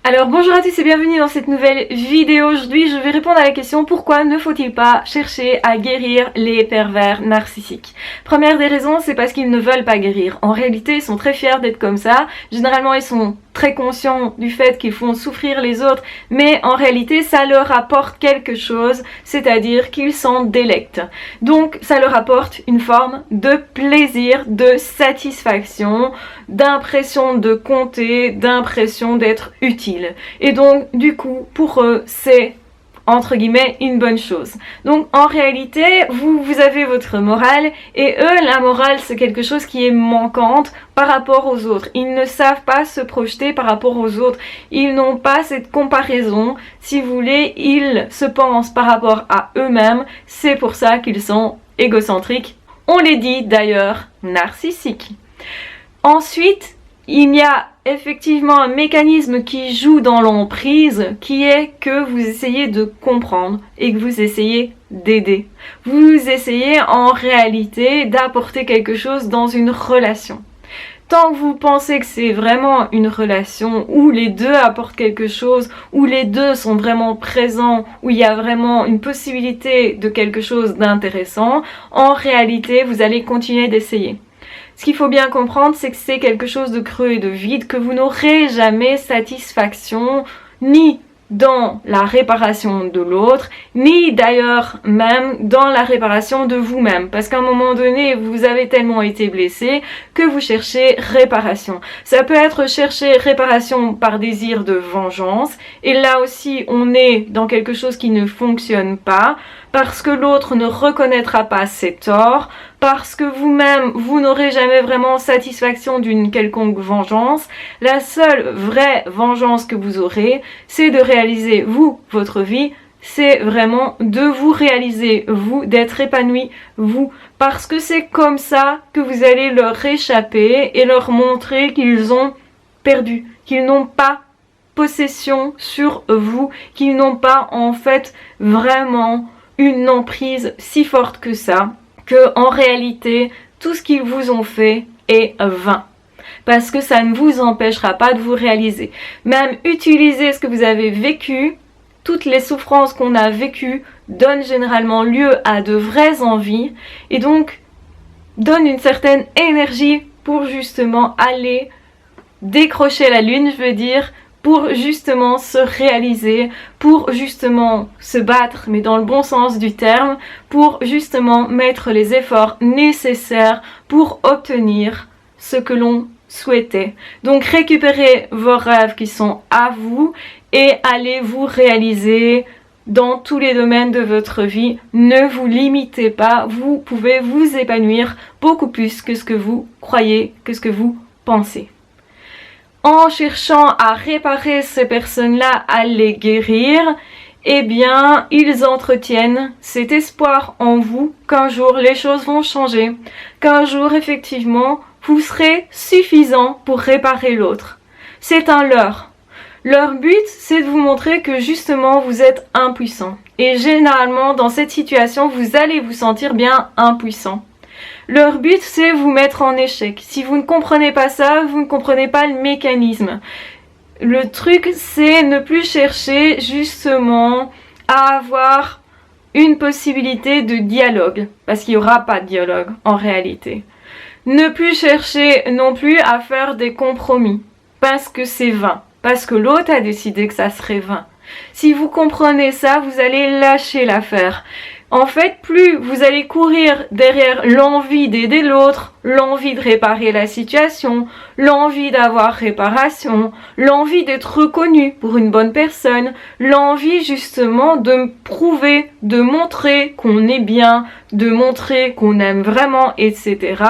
Alors bonjour à tous et bienvenue dans cette nouvelle vidéo. Aujourd'hui je vais répondre à la question pourquoi ne faut-il pas chercher à guérir les pervers narcissiques. Première des raisons, c'est parce qu'ils ne veulent pas guérir. En réalité ils sont très fiers d'être comme ça. Généralement ils sont très conscients du fait qu'ils font souffrir les autres, mais en réalité ça leur apporte quelque chose, c'est-à-dire qu'ils s'en délectent. Donc ça leur apporte une forme de plaisir, de satisfaction, d'impression de compter, d'impression d'être utile. Et donc du coup pour eux c'est entre guillemets une bonne chose. Donc en réalité vous avez votre morale et eux la morale c'est quelque chose qui est manquante par rapport aux autres. Ils ne savent pas se projeter par rapport aux autres. Ils n'ont pas cette comparaison. Si vous voulez, ils se pensent par rapport à eux-mêmes. C'est pour ça qu'ils sont égocentriques. On les dit d'ailleurs narcissiques. Ensuite, il y a effectivement un mécanisme qui joue dans l'emprise, qui est que vous essayez de comprendre et que vous essayez d'aider. Vous essayez en réalité d'apporter quelque chose dans une relation. Tant que vous pensez que c'est vraiment une relation où les deux apportent quelque chose, où les deux sont vraiment présents, où il y a vraiment une possibilité de quelque chose d'intéressant, en réalité, vous allez continuer d'essayer. Ce qu'il faut bien comprendre, c'est que c'est quelque chose de creux et de vide, que vous n'aurez jamais satisfaction, ni dans la réparation de l'autre, ni d'ailleurs même dans la réparation de vous-même. Parce qu'à un moment donné, vous avez tellement été blessé que vous cherchez réparation. Ça peut être chercher réparation par désir de vengeance, et là aussi on est dans quelque chose qui ne fonctionne pas, parce que l'autre ne reconnaîtra pas ses torts, parce que vous-même, vous n'aurez jamais vraiment satisfaction d'une quelconque vengeance. La seule vraie vengeance que vous aurez, c'est de réaliser, vous, votre vie, c'est vraiment de vous réaliser, vous, d'être épanoui, vous, parce que c'est comme ça que vous allez leur échapper et leur montrer qu'ils ont perdu, qu'ils n'ont pas possession sur vous, qu'ils n'ont pas en fait vraiment une emprise si forte que ça, que en réalité tout ce qu'ils vous ont fait est vain, parce que ça ne vous empêchera pas de vous réaliser. Même utiliser ce que vous avez vécu, toutes les souffrances qu'on a vécues donnent généralement lieu à de vraies envies et donc donnent une certaine énergie pour justement aller décrocher la lune, je veux dire, pour justement se réaliser, pour justement se battre, mais dans le bon sens du terme, pour justement mettre les efforts nécessaires pour obtenir ce que l'on souhaitait. Donc récupérez vos rêves qui sont à vous et allez vous réaliser dans tous les domaines de votre vie. Ne vous limitez pas, vous pouvez vous épanouir beaucoup plus que ce que vous croyez, que ce que vous pensez. En cherchant à réparer ces personnes-là, à les guérir, eh bien, ils entretiennent cet espoir en vous qu'un jour les choses vont changer, qu'un jour, effectivement, vous serez suffisant pour réparer l'autre. C'est un leurre. Leur but, c'est de vous montrer que justement, vous êtes impuissant. Et généralement, dans cette situation, vous allez vous sentir bien impuissant. Leur but, c'est vous mettre en échec. Si vous ne comprenez pas ça, vous ne comprenez pas le mécanisme. Le truc, c'est ne plus chercher justement à avoir une possibilité de dialogue, parce qu'il n'y aura pas de dialogue en réalité. Ne plus chercher non plus à faire des compromis, parce que c'est vain, parce que l'autre a décidé que ça serait vain. Si vous comprenez ça, vous allez lâcher l'affaire. En fait, plus vous allez courir derrière l'envie d'aider l'autre, l'envie de réparer la situation, l'envie d'avoir réparation, l'envie d'être reconnu pour une bonne personne, l'envie justement de prouver, de montrer qu'on est bien, de montrer qu'on aime vraiment, etc.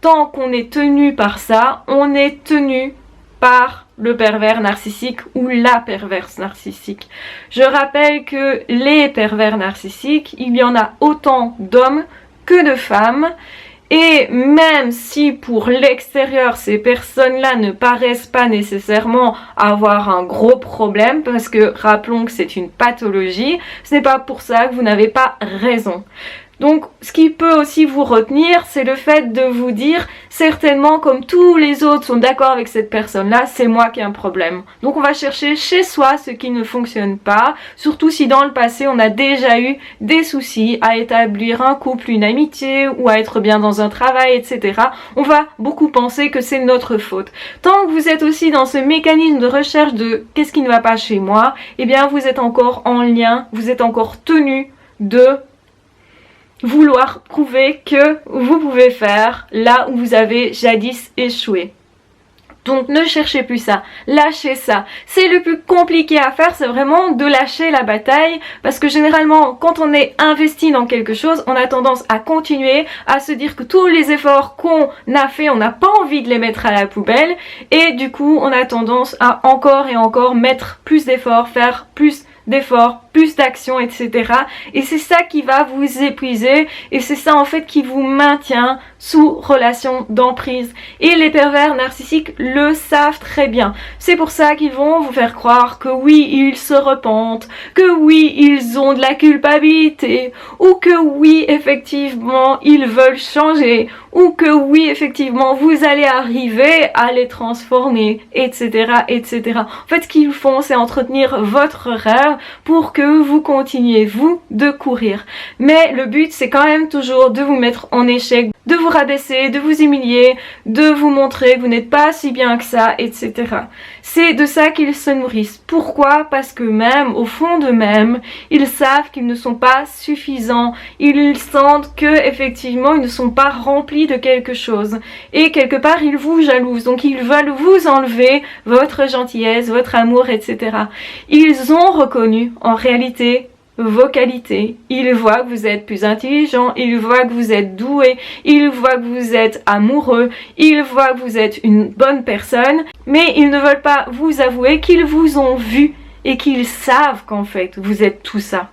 Tant qu'on est tenu par ça, on est tenu par le pervers narcissique ou la perverse narcissique. Je rappelle que les pervers narcissiques, il y en a autant d'hommes que de femmes, et même si pour l'extérieur ces personnes-là ne paraissent pas nécessairement avoir un gros problème, parce que rappelons que c'est une pathologie, ce n'est pas pour ça que vous n'avez pas raison. Donc ce qui peut aussi vous retenir, c'est le fait de vous dire certainement comme tous les autres sont d'accord avec cette personne-là, c'est moi qui ai un problème. Donc on va chercher chez soi ce qui ne fonctionne pas, surtout si dans le passé on a déjà eu des soucis à établir un couple, une amitié ou à être bien dans un travail, etc. On va beaucoup penser que c'est notre faute. Tant que vous êtes aussi dans ce mécanisme de recherche de qu'est-ce qui ne va pas chez moi, eh bien vous êtes encore en lien, vous êtes encore tenu de vouloir prouver que vous pouvez faire là où vous avez jadis échoué. Donc ne cherchez plus ça, lâchez ça. C'est le plus compliqué à faire, c'est vraiment de lâcher la bataille, parce que généralement quand on est investi dans quelque chose, on a tendance à continuer, à se dire que tous les efforts qu'on a fait, on n'a pas envie de les mettre à la poubelle, et du coup on a tendance à encore et encore mettre plus d'efforts, faire plus d'efforts, plus d'actions, etc. Et c'est ça qui va vous épuiser et c'est ça en fait qui vous maintient sous relation d'emprise. Et les pervers narcissiques le savent très bien. C'est pour ça qu'ils vont vous faire croire que oui, ils se repentent, que oui, ils ont de la culpabilité, ou que oui, effectivement, ils veulent changer, ou que oui, effectivement, vous allez arriver à les transformer, etc., etc. En fait, ce qu'ils font, c'est entretenir votre rêve pour que vous continuez, vous, de courir. Mais le but, c'est quand même toujours de vous mettre en échec, de vous rabaisser, de vous humilier, de vous montrer que vous n'êtes pas si bien que ça, etc. C'est de ça qu'ils se nourrissent. Pourquoi? Parce que même, au fond d'eux-mêmes, ils savent qu'ils ne sont pas suffisants. Ils sentent que, effectivement, ils ne sont pas remplis de quelque chose. Et quelque part, ils vous jalousent. Donc, ils veulent vous enlever votre gentillesse, votre amour, etc. Ils ont reconnu, en réalité, vos qualités. Ils voient que vous êtes plus intelligent, ils voient que vous êtes doué, ils voient que vous êtes amoureux, ils voient que vous êtes une bonne personne, mais ils ne veulent pas vous avouer qu'ils vous ont vu et qu'ils savent qu'en fait vous êtes tout ça.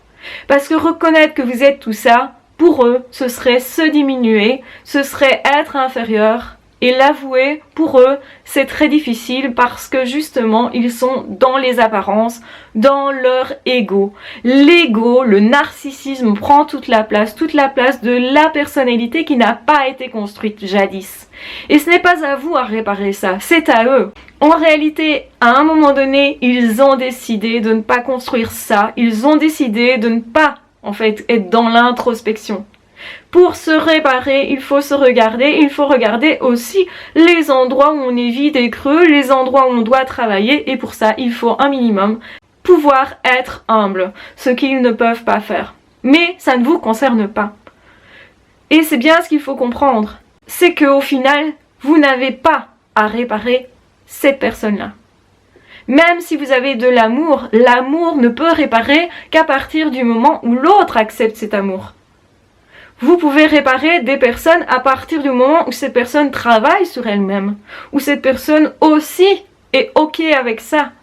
Parce que reconnaître que vous êtes tout ça, pour eux, ce serait se diminuer, ce serait être inférieur. Et l'avouer, pour eux, c'est très difficile parce que justement, ils sont dans les apparences, dans leur ego. L'ego, le narcissisme prend toute la place de la personnalité qui n'a pas été construite jadis. Et ce n'est pas à vous à réparer ça, c'est à eux. En réalité, à un moment donné, ils ont décidé de ne pas construire ça, ils ont décidé de ne pas, en fait, être dans l'introspection. Pour se réparer, il faut se regarder, il faut regarder aussi les endroits où on est vide et creux, les endroits où on doit travailler, et pour ça, il faut un minimum pouvoir être humble, ce qu'ils ne peuvent pas faire. Mais ça ne vous concerne pas. Et c'est bien ce qu'il faut comprendre, c'est qu'au final, vous n'avez pas à réparer cette personne-là. Même si vous avez de l'amour, l'amour ne peut réparer qu'à partir du moment où l'autre accepte cet amour. Vous pouvez réparer des personnes à partir du moment où cette personne travaille sur elle-même, où cette personne aussi est OK avec ça,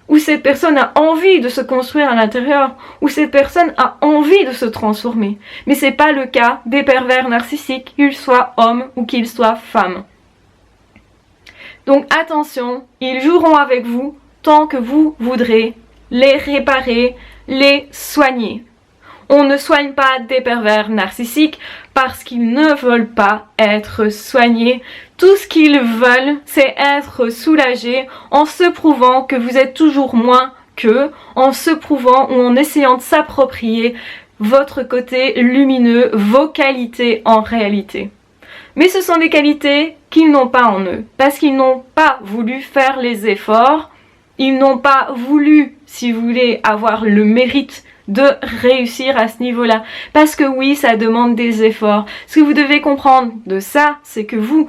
où cette personne a envie de se construire à l'intérieur, où cette personne a envie de se transformer. Mais c'est pas le cas des pervers narcissiques, qu'ils soient hommes ou qu'ils soient femmes. Donc attention, ils joueront avec vous tant que vous voudrez les réparer, les soigner. On ne soigne pas des pervers narcissiques parce qu'ils ne veulent pas être soignés. Tout ce qu'ils veulent, c'est être soulagés en se prouvant que vous êtes toujours moins qu'eux, en se prouvant ou en essayant de s'approprier votre côté lumineux, vos qualités en réalité. Mais ce sont des qualités qu'ils n'ont pas en eux, parce qu'ils n'ont pas voulu faire les efforts, ils n'ont pas voulu, si vous voulez, avoir le mérite de réussir à ce niveau-là. Parce que oui, ça demande des efforts. Ce que vous devez comprendre de ça, c'est que vous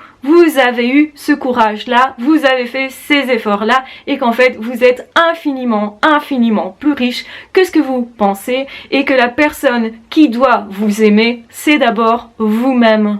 avez eu ce courage-là, vous avez fait ces efforts-là, et qu'en fait, vous êtes infiniment, infiniment plus riche que ce que vous pensez, et que la personne qui doit vous aimer, c'est d'abord vous-même.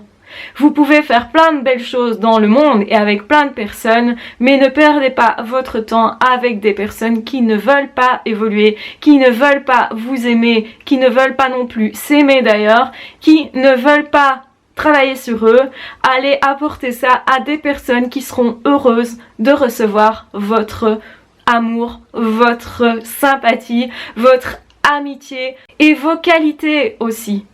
Vous pouvez faire plein de belles choses dans le monde et avec plein de personnes, mais ne perdez pas votre temps avec des personnes qui ne veulent pas évoluer, qui ne veulent pas vous aimer, qui ne veulent pas non plus s'aimer d'ailleurs, qui ne veulent pas travailler sur eux. Allez apporter ça à des personnes qui seront heureuses de recevoir votre amour, votre sympathie, votre amitié et vos qualités aussi.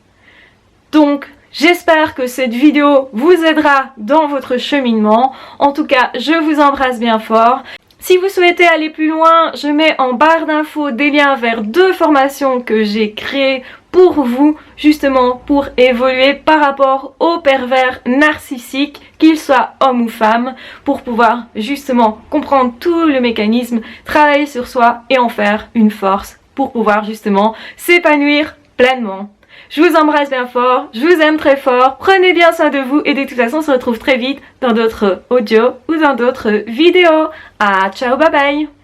Donc, j'espère que cette vidéo vous aidera dans votre cheminement. En tout cas, je vous embrasse bien fort. Si vous souhaitez aller plus loin, je mets en barre d'infos des liens vers 2 formations que j'ai créées pour vous, justement pour évoluer par rapport aux pervers narcissiques, qu'ils soient hommes ou femmes, pour pouvoir justement comprendre tout le mécanisme, travailler sur soi et en faire une force pour pouvoir justement s'épanouir pleinement. Je vous embrasse bien fort, je vous aime très fort, prenez bien soin de vous et de toute façon on se retrouve très vite dans d'autres audios ou dans d'autres vidéos. Ah, ciao, bye bye!